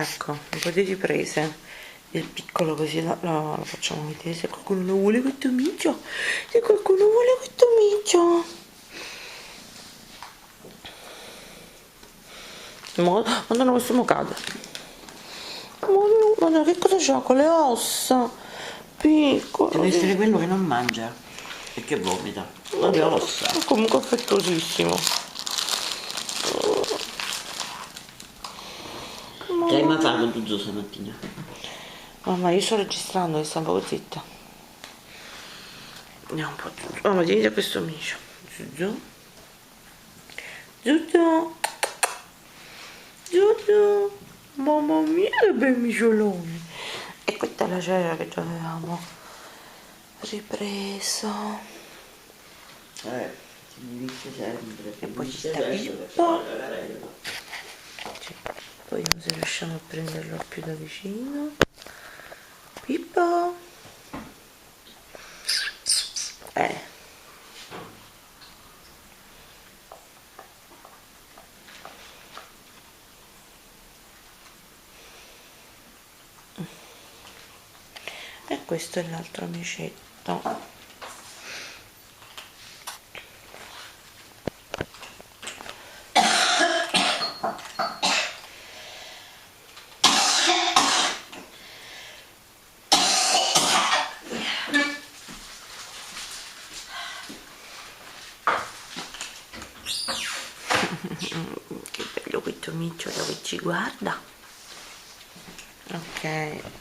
ecco, un po' di riprese del piccolo, così lo facciamo vedere se qualcuno lo vuole questo micio, se qualcuno vuole questo micio. Madonna, questo mo cade. Madonna, che cosa c'ha con le ossa piccolo? Deve essere quello che non mangia e che vomita, non le ossa. Comunque affettuosissimo. Che hai mangiato tu stamattina? Mamma, io sto registrando, che sta un po' zitta. Andiamo un po' giù. Mamma, tieni da questo micio. Giù. Mamma mia, che bei micioloni. E questa è la cera che già avevamo ripreso. Si mi dice sempre. E poi ci sta Pippo. Poi vediamo se riusciamo a prenderlo più da vicino. Pippo. E questo è l'altro micetto. Che bello questo micciolo che ci guarda. Ok.